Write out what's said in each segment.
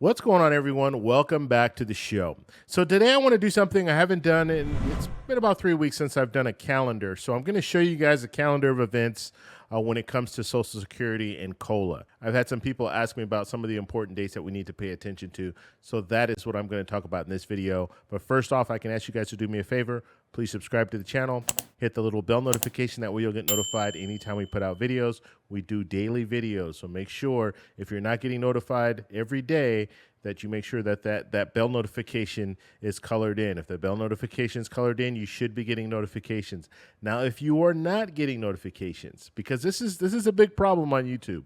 What's going on, everyone? Welcome back to the show. So today I want to do something I haven't done in, it's been about 3 weeks since I've done a calendar. So I'm going to show you guys a calendar of events when it comes to Social Security and COLA. I've had some people ask me about some of the important dates that we need to pay attention to. So that is what I'm going to talk about in this video. But first off, I can ask you guys to do me a favor. Please subscribe to the channel. Hit the little bell notification. That way you'll get notified anytime we put out videos. We do daily videos. So make sure if you're not getting notified every day, that you make sure that bell notification is colored in. If the bell notification is colored in, you should be getting notifications. Now, if you are not getting notifications, because this is a big problem on YouTube,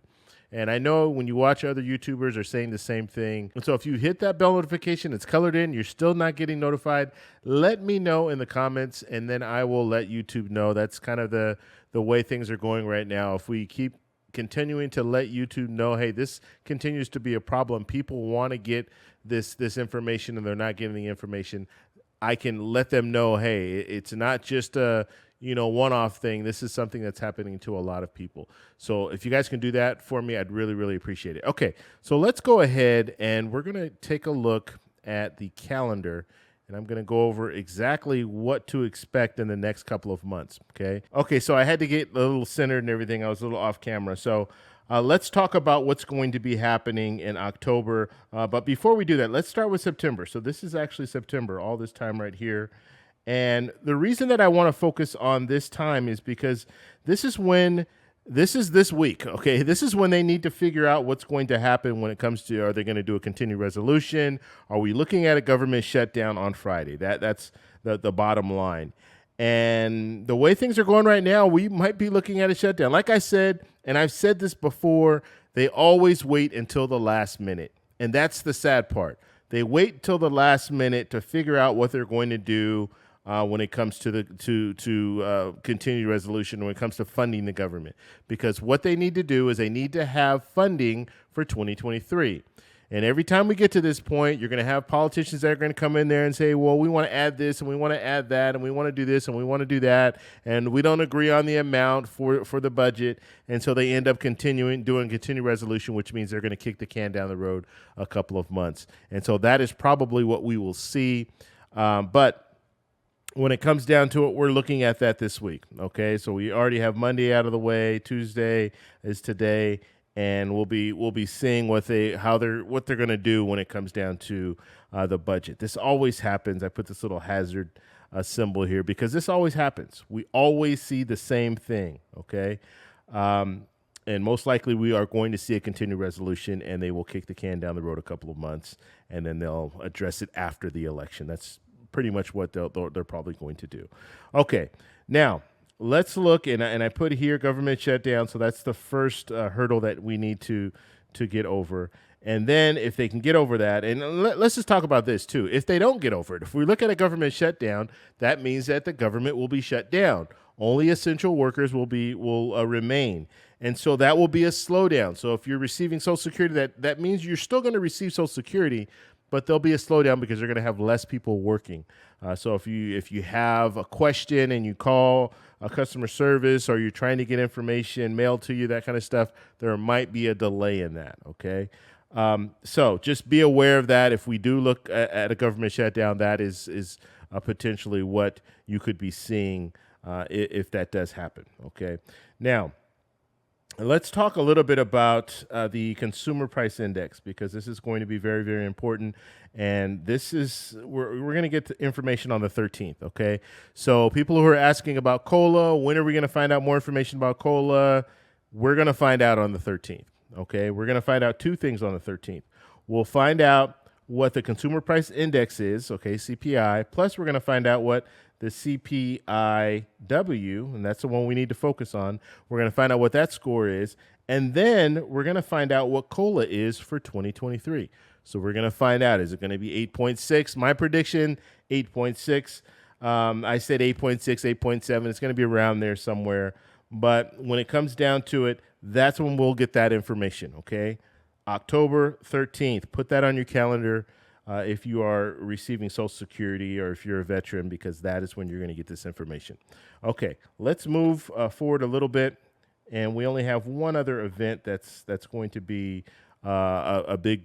and I know when you watch other YouTubers are saying the same thing. And so if you hit that bell notification, it's colored in, you're still not getting notified, let me know in the comments, and then I will let YouTube know. That's kind of the way things are going right now. If we keep continuing to let YouTube know, hey, this continues to be a problem, people want to get this information and they're not getting the information, I can let them know, hey, it's not just a one-off thing. This is something that's happening to a lot of people. So if you guys can do that for me, I'd really, really appreciate it. Okay, so let's go ahead and we're going to take a look at the calendar. And I'm going to go over exactly what to expect in the next couple of months, okay? Okay, so I had to get a little centered and everything. I was a little off camera. So let's talk about what's going to be happening in October. But before we do that, let's start with September. So this is actually September, all this time right here. And the reason that I want to focus on this time is because this is this week, okay? This is when they need to figure out what's going to happen when it comes to, are they going to do a continuing resolution? Are we looking at a government shutdown on Friday? That's the bottom line. And the way things are going right now, we might be looking at a shutdown. Like I said, and I've said this before, they always wait until the last minute. And that's the sad part. They wait till the last minute to figure out what they're going to do when it comes to the continued resolution, when it comes to funding the government, because what they need to do is they need to have funding for 2023. And every time we get to this point, you're going to have politicians that are going to come in there and say, well, we want to add this and we want to add that and we want to do this and we want to do that, and we don't agree on the amount for the budget. And so they end up doing continued resolution, which means they're going to kick the can down the road a couple of months. And so that is probably what we will see. But when it comes down to it, we're looking at that this week. Okay, so we already have Monday out of the way. Tuesday is today, and we'll be seeing what they're going to do when it comes down to the budget. This always happens. I put this little hazard symbol here because this always happens. We always see the same thing. Okay, and most likely we are going to see a continued resolution, and they will kick the can down the road a couple of months, and then they'll address it after the election. That's pretty much what they're probably going to do. Okay, now let's look, and I put here government shutdown, so that's the first hurdle that we need to get over. And then if they can get over that, and let's just talk about this too. If they don't get over it, if we look at a government shutdown, that means that the government will be shut down. Only essential workers will remain. And so that will be a slowdown. So if you're receiving Social Security, that means you're still going to receive Social Security, but there'll be a slowdown because they're going to have less people working. So if you have a question and you call a customer service, or you're trying to get information mailed to you, that kind of stuff, there might be a delay in that, okay? So just be aware of that. If we do look at a government shutdown, that is potentially what you could be seeing if that does happen, okay? Now, let's talk a little bit about the consumer price index, because this is going to be very, very important. And we're going to get the information on the 13th. Okay. So people who are asking about COLA, when are we going to find out more information about COLA? We're going to find out on the 13th. Okay. We're going to find out two things on the 13th. We'll find out what the consumer price index is. Okay. CPI. Plus we're going to find out what the CPIW, and that's the one we need to focus on. We're going to find out what that score is, and then we're going to find out what COLA is for 2023. So we're going to find out, is it going to be 8.6? My prediction, 8.6. I said 8.6, 8.7. It's going to be around there somewhere. But when it comes down to it, that's when we'll get that information, okay? October 13th. Put that on your calendar. If you are receiving Social Security, or if you're a veteran, because that is when you're going to get this information. Okay, let's move forward a little bit, and we only have one other event that's going to be a big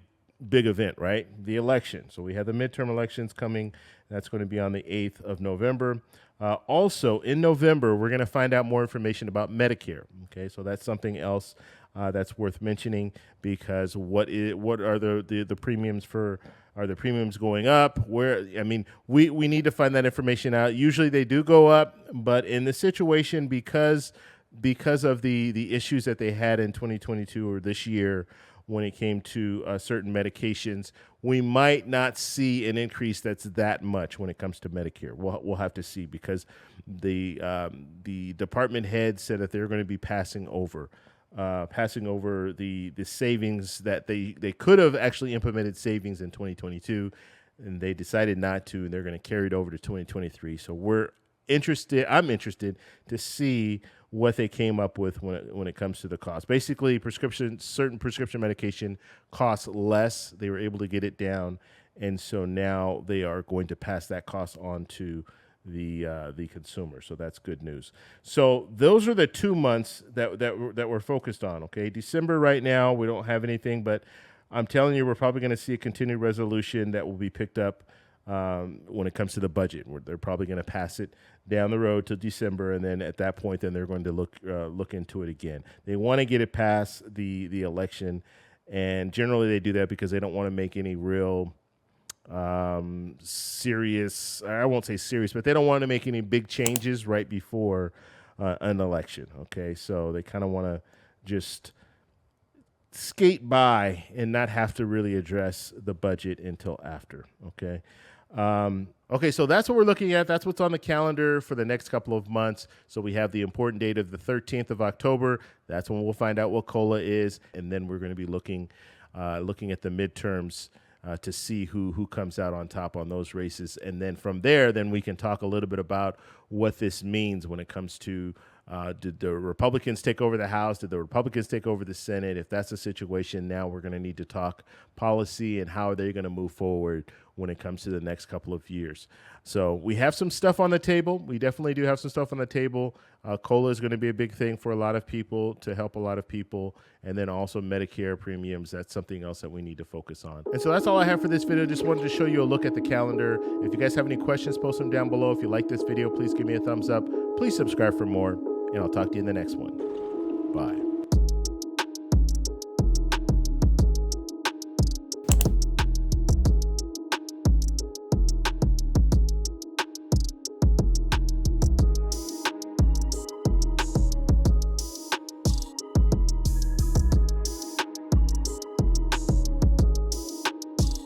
big event, right? The election. So we have the midterm elections coming. That's going to be on the 8th of November. Also, in November, we're going to find out more information about Medicare. Okay, so that's something else that's worth mentioning, because what are the premiums for? Are the premiums going up? We need to find that information out. Usually they do go up, but in the situation, because of the issues that they had in 2022 or this year, when it came to certain medications, we might not see an increase that's that much when it comes to Medicare. We'll have to see, because the department head said that they're going to be passing over the savings that they could have actually implemented savings in 2022, and they decided not to, and they're going to carry it over to 2023. So I'm interested to see what they came up with when it comes to the cost. Basically, certain prescription medication costs less. They were able to get it down, and so now they are going to pass that cost on to the consumer. So that's good news. So those are the 2 months that we're focused on. Okay, December right now we don't have anything, but I'm telling you, we're probably going to see a continued resolution that will be picked up when it comes to the budget. They're probably going to pass it down the road to December, and then at that point, then they're going to look into it again. They want to get it past the election, and generally they do that because they don't want to make any real serious, I won't say serious, but they don't want to make any big changes right before an election. Okay, so they kind of want to just skate by and not have to really address the budget until after. Okay. Okay, so that's what we're looking at. That's what's on the calendar for the next couple of months. So we have the important date of the 13th of October. That's when we'll find out what COLA is, and then we're going to be looking at the midterms to see who comes out on top on those races. And then from there, then we can talk a little bit about what this means when it comes to did the Republicans take over the House? Did the Republicans take over the Senate? If that's the situation, now we're going to need to talk policy and how are they going to move forward when it comes to the next couple of years. So we have some stuff on the table. We definitely do have some stuff on the table. COLA is going to be a big thing for a lot of people, to help a lot of people. And then also Medicare premiums. That's something else that we need to focus on. And so that's all I have for this video. Just wanted to show you a look at the calendar. If you guys have any questions, post them down below. If you like this video, please give me a thumbs up. Please subscribe for more, and I'll talk to you in the next one. Bye.